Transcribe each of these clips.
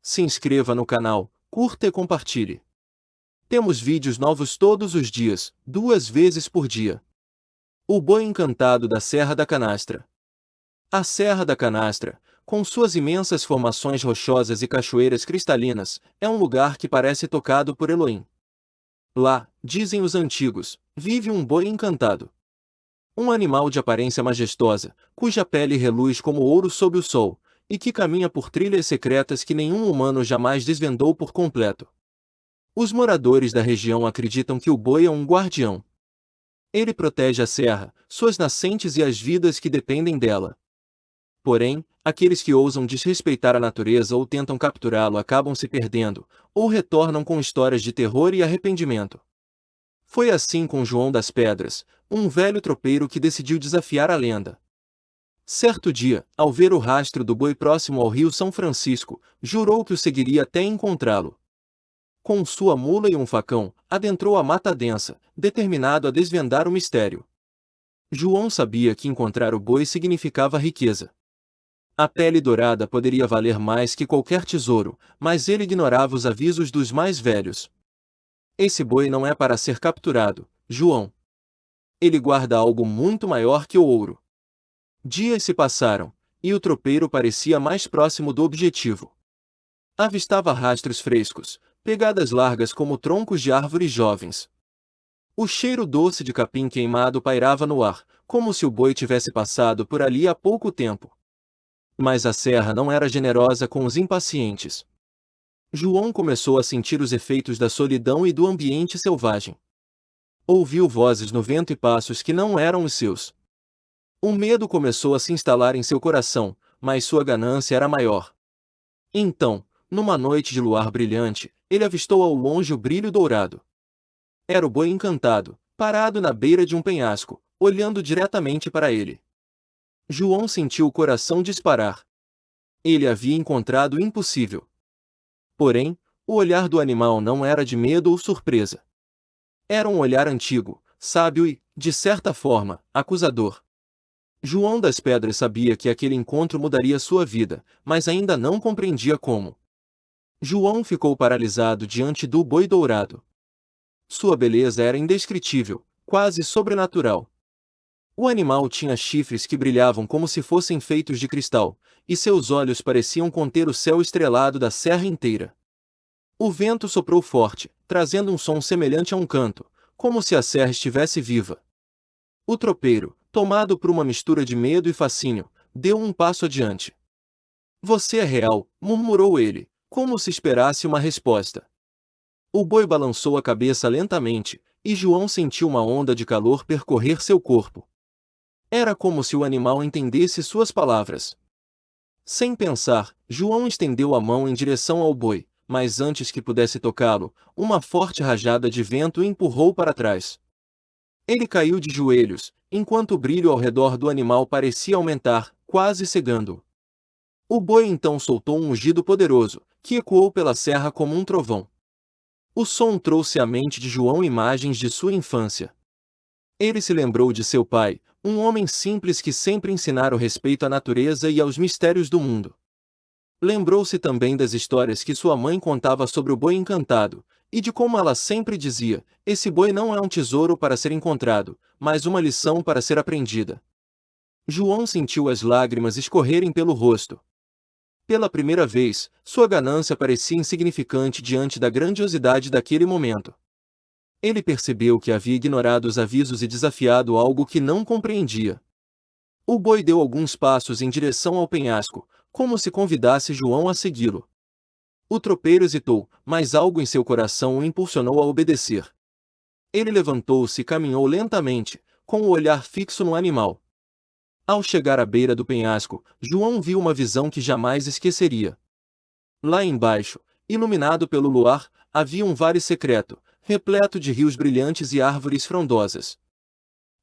se inscreva no canal, curta e compartilhe. Temos vídeos novos todos os dias, 2 vezes por dia. O Boi Encantado da Serra da Canastra. A Serra da Canastra, com suas imensas formações rochosas e cachoeiras cristalinas, é um lugar que parece tocado por Elohim. Lá, dizem os antigos, vive um boi encantado. Um animal de aparência majestosa, cuja pele reluz como ouro sob o sol, e que caminha por trilhas secretas que nenhum humano jamais desvendou por completo. Os moradores da região acreditam que o boi é um guardião. Ele protege a serra, suas nascentes e as vidas que dependem dela. Porém, aqueles que ousam desrespeitar a natureza ou tentam capturá-lo acabam se perdendo, ou retornam com histórias de terror e arrependimento. Foi assim com João das Pedras, um velho tropeiro que decidiu desafiar a lenda. Certo dia, ao ver o rastro do boi próximo ao rio São Francisco, jurou que o seguiria até encontrá-lo. Com sua mula e um facão, adentrou a mata densa, determinado a desvendar o mistério. João sabia que encontrar o boi significava riqueza. A pele dourada poderia valer mais que qualquer tesouro, mas ele ignorava os avisos dos mais velhos. Esse boi não é para ser capturado, João. Ele guarda algo muito maior que o ouro. Dias se passaram, e o tropeiro parecia mais próximo do objetivo. Avistava rastros frescos, pegadas largas como troncos de árvores jovens. O cheiro doce de capim queimado pairava no ar, como se o boi tivesse passado por ali há pouco tempo. Mas a serra não era generosa com os impacientes. João começou a sentir os efeitos da solidão e do ambiente selvagem. Ouviu vozes no vento e passos que não eram os seus. O medo começou a se instalar em seu coração, mas sua ganância era maior. Então, numa noite de luar brilhante, ele avistou ao longe o brilho dourado. Era o boi encantado, parado na beira de um penhasco, olhando diretamente para ele. João sentiu o coração disparar. Ele havia encontrado o impossível. Porém, o olhar do animal não era de medo ou surpresa. Era um olhar antigo, sábio e, de certa forma, acusador. João das Pedras sabia que aquele encontro mudaria sua vida, mas ainda não compreendia como. João ficou paralisado diante do boi dourado. Sua beleza era indescritível, quase sobrenatural. O animal tinha chifres que brilhavam como se fossem feitos de cristal, e seus olhos pareciam conter o céu estrelado da serra inteira. O vento soprou forte, trazendo um som semelhante a um canto, como se a serra estivesse viva. O tropeiro, tomado por uma mistura de medo e fascínio, deu um passo adiante. "Você é real", murmurou ele, como se esperasse uma resposta. O boi balançou a cabeça lentamente, e João sentiu uma onda de calor percorrer seu corpo. Era como se o animal entendesse suas palavras. Sem pensar, João estendeu a mão em direção ao boi, mas antes que pudesse tocá-lo, uma forte rajada de vento o empurrou para trás. Ele caiu de joelhos, enquanto o brilho ao redor do animal parecia aumentar, quase cegando-o. O boi então soltou um mugido poderoso, que ecoou pela serra como um trovão. O som trouxe à mente de João imagens de sua infância. Ele se lembrou de seu pai, um homem simples que sempre ensinara o respeito à natureza e aos mistérios do mundo. Lembrou-se também das histórias que sua mãe contava sobre o boi encantado, e de como ela sempre dizia: "Esse boi não é um tesouro para ser encontrado, mas uma lição para ser aprendida." João sentiu as lágrimas escorrerem pelo rosto. Pela primeira vez, sua ganância parecia insignificante diante da grandiosidade daquele momento. Ele percebeu que havia ignorado os avisos e desafiado algo que não compreendia. O boi deu alguns passos em direção ao penhasco, como se convidasse João a segui-lo. O tropeiro hesitou, mas algo em seu coração o impulsionou a obedecer. Ele levantou-se e caminhou lentamente, com o olhar fixo no animal. Ao chegar à beira do penhasco, João viu uma visão que jamais esqueceria. Lá embaixo, iluminado pelo luar, havia um vale secreto, repleto de rios brilhantes e árvores frondosas.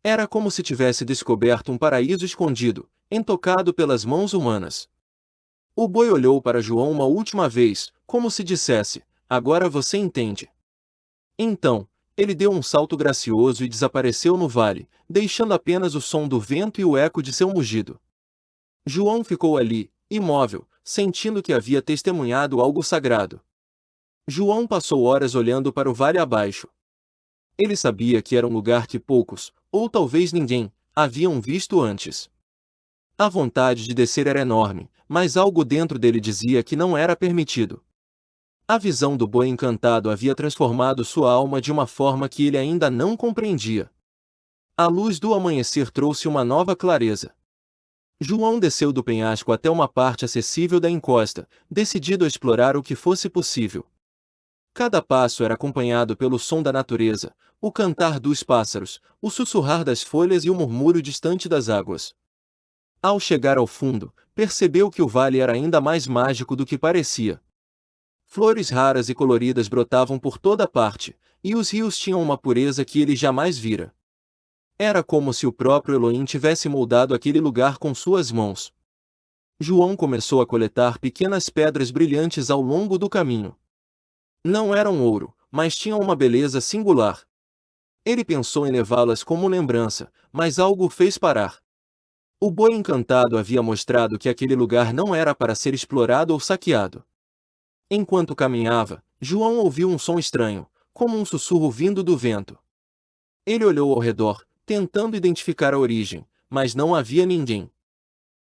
Era como se tivesse descoberto um paraíso escondido, intocado pelas mãos humanas. O boi olhou para João uma última vez, como se dissesse: "Agora você entende." Então, ele deu um salto gracioso e desapareceu no vale, deixando apenas o som do vento e o eco de seu mugido. João ficou ali, imóvel, sentindo que havia testemunhado algo sagrado. João passou horas olhando para o vale abaixo. Ele sabia que era um lugar que poucos, ou talvez ninguém, haviam visto antes. A vontade de descer era enorme, mas algo dentro dele dizia que não era permitido. A visão do boi encantado havia transformado sua alma de uma forma que ele ainda não compreendia. A luz do amanhecer trouxe uma nova clareza. João desceu do penhasco até uma parte acessível da encosta, decidido a explorar o que fosse possível. Cada passo era acompanhado pelo som da natureza, o cantar dos pássaros, o sussurrar das folhas e o murmúrio distante das águas. Ao chegar ao fundo, percebeu que o vale era ainda mais mágico do que parecia. Flores raras e coloridas brotavam por toda parte, e os rios tinham uma pureza que ele jamais vira. Era como se o próprio Elohim tivesse moldado aquele lugar com suas mãos. João começou a coletar pequenas pedras brilhantes ao longo do caminho. Não eram ouro, mas tinham uma beleza singular. Ele pensou em levá-las como lembrança, mas algo o fez parar. O boi encantado havia mostrado que aquele lugar não era para ser explorado ou saqueado. Enquanto caminhava, João ouviu um som estranho, como um sussurro vindo do vento. Ele olhou ao redor, tentando identificar a origem, mas não havia ninguém.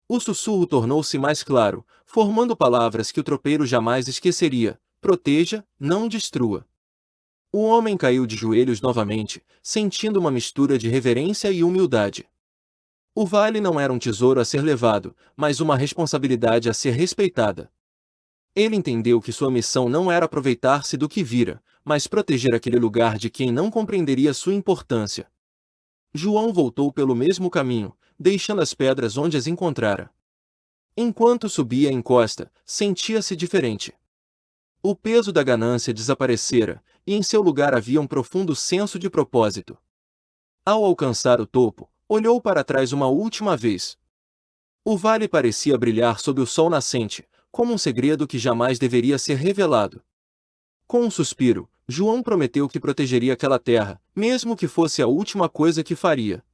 O sussurro tornou-se mais claro, formando palavras que o tropeiro jamais esqueceria: proteja, não destrua. O homem caiu de joelhos novamente, sentindo uma mistura de reverência e humildade. O vale não era um tesouro a ser levado, mas uma responsabilidade a ser respeitada. Ele entendeu que sua missão não era aproveitar-se do que vira, mas proteger aquele lugar de quem não compreenderia sua importância. João voltou pelo mesmo caminho, deixando as pedras onde as encontrara. Enquanto subia a encosta, sentia-se diferente. O peso da ganância desaparecera, e em seu lugar havia um profundo senso de propósito. Ao alcançar o topo, olhou para trás uma última vez. O vale parecia brilhar sob o sol nascente, como um segredo que jamais deveria ser revelado. Com um suspiro, João prometeu que protegeria aquela terra, mesmo que fosse a última coisa que faria.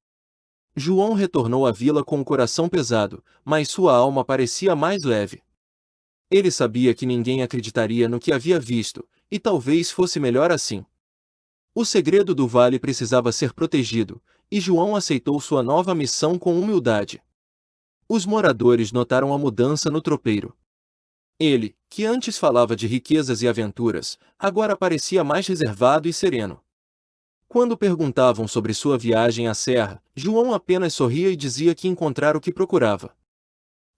João retornou à vila com o coração pesado, mas sua alma parecia mais leve. Ele sabia que ninguém acreditaria no que havia visto, e talvez fosse melhor assim. O segredo do vale precisava ser protegido, e João aceitou sua nova missão com humildade. Os moradores notaram a mudança no tropeiro. Ele, que antes falava de riquezas e aventuras, agora parecia mais reservado e sereno. Quando perguntavam sobre sua viagem à serra, João apenas sorria e dizia que encontrara o que procurava.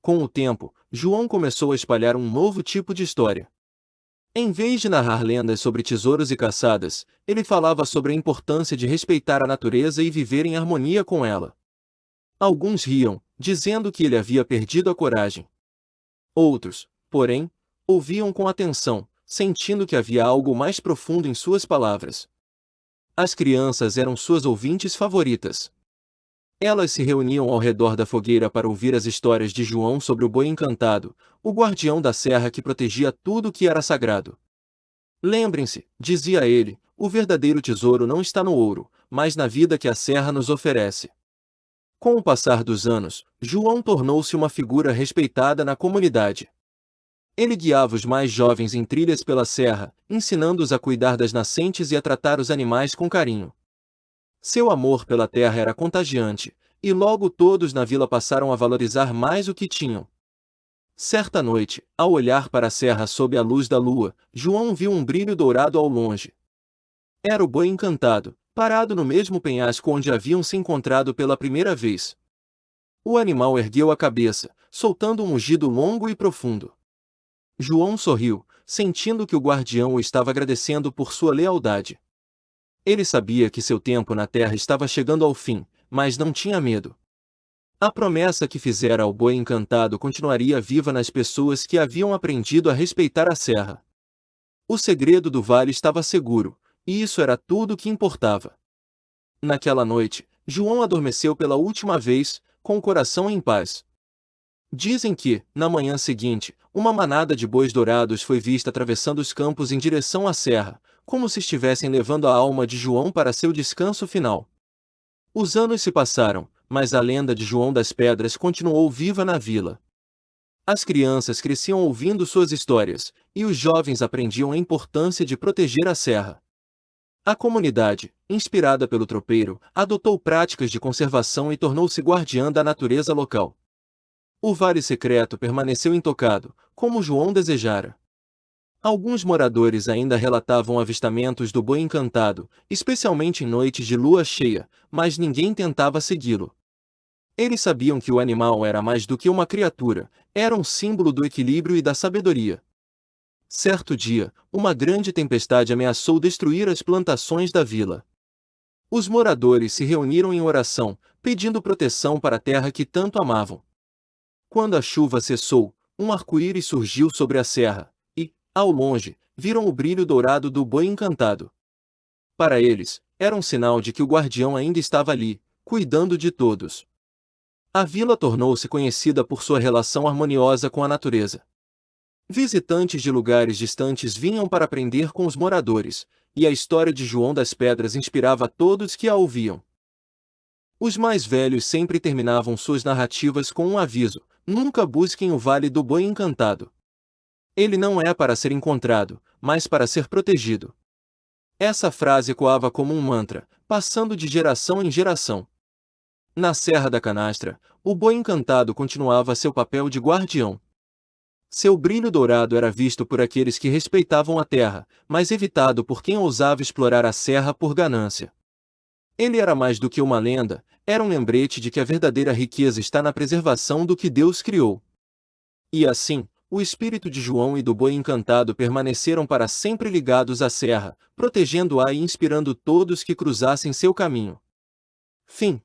Com o tempo, João começou a espalhar um novo tipo de história. Em vez de narrar lendas sobre tesouros e caçadas, ele falava sobre a importância de respeitar a natureza e viver em harmonia com ela. Alguns riam, dizendo que ele havia perdido a coragem. Outros, porém, ouviam com atenção, sentindo que havia algo mais profundo em suas palavras. As crianças eram suas ouvintes favoritas. Elas se reuniam ao redor da fogueira para ouvir as histórias de João sobre o boi encantado, o guardião da serra que protegia tudo que era sagrado. Lembrem-se, dizia ele, o verdadeiro tesouro não está no ouro, mas na vida que a serra nos oferece. Com o passar dos anos, João tornou-se uma figura respeitada na comunidade. Ele guiava os mais jovens em trilhas pela serra, ensinando-os a cuidar das nascentes e a tratar os animais com carinho. Seu amor pela terra era contagiante, e logo todos na vila passaram a valorizar mais o que tinham. Certa noite, ao olhar para a serra sob a luz da lua, João viu um brilho dourado ao longe. Era o boi encantado, parado no mesmo penhasco onde haviam se encontrado pela primeira vez. O animal ergueu a cabeça, soltando um mugido longo e profundo. João sorriu, sentindo que o guardião o estava agradecendo por sua lealdade. Ele sabia que seu tempo na terra estava chegando ao fim, mas não tinha medo. A promessa que fizera ao boi encantado continuaria viva nas pessoas que haviam aprendido a respeitar a serra. O segredo do vale estava seguro, e isso era tudo o que importava. Naquela noite, João adormeceu pela última vez, com o coração em paz. Dizem que, na manhã seguinte, uma manada de bois dourados foi vista atravessando os campos em direção à serra, como se estivessem levando a alma de João para seu descanso final. Os anos se passaram, mas a lenda de João das Pedras continuou viva na vila. As crianças cresciam ouvindo suas histórias, e os jovens aprendiam a importância de proteger a serra. A comunidade, inspirada pelo tropeiro, adotou práticas de conservação e tornou-se guardiã da natureza local. O vale secreto permaneceu intocado, como João desejara. Alguns moradores ainda relatavam avistamentos do boi encantado, especialmente em noites de lua cheia, mas ninguém tentava segui-lo. Eles sabiam que o animal era mais do que uma criatura, era um símbolo do equilíbrio e da sabedoria. Certo dia, uma grande tempestade ameaçou destruir as plantações da vila. Os moradores se reuniram em oração, pedindo proteção para a terra que tanto amavam. Quando a chuva cessou, um arco-íris surgiu sobre a serra, e, ao longe, viram o brilho dourado do boi encantado. Para eles, era um sinal de que o guardião ainda estava ali, cuidando de todos. A vila tornou-se conhecida por sua relação harmoniosa com a natureza. Visitantes de lugares distantes vinham para aprender com os moradores, e a história de João das Pedras inspirava todos que a ouviam. Os mais velhos sempre terminavam suas narrativas com um aviso: nunca busquem o Vale do Boi Encantado. Ele não é para ser encontrado, mas para ser protegido. Essa frase ecoava como um mantra, passando de geração em geração. Na Serra da Canastra, o boi encantado continuava seu papel de guardião. Seu brilho dourado era visto por aqueles que respeitavam a terra, mas evitado por quem ousava explorar a serra por ganância. Ele era mais do que uma lenda, era um lembrete de que a verdadeira riqueza está na preservação do que Deus criou. E assim, o espírito de João e do boi encantado permaneceram para sempre ligados à serra, protegendo-a e inspirando todos que cruzassem seu caminho. Fim.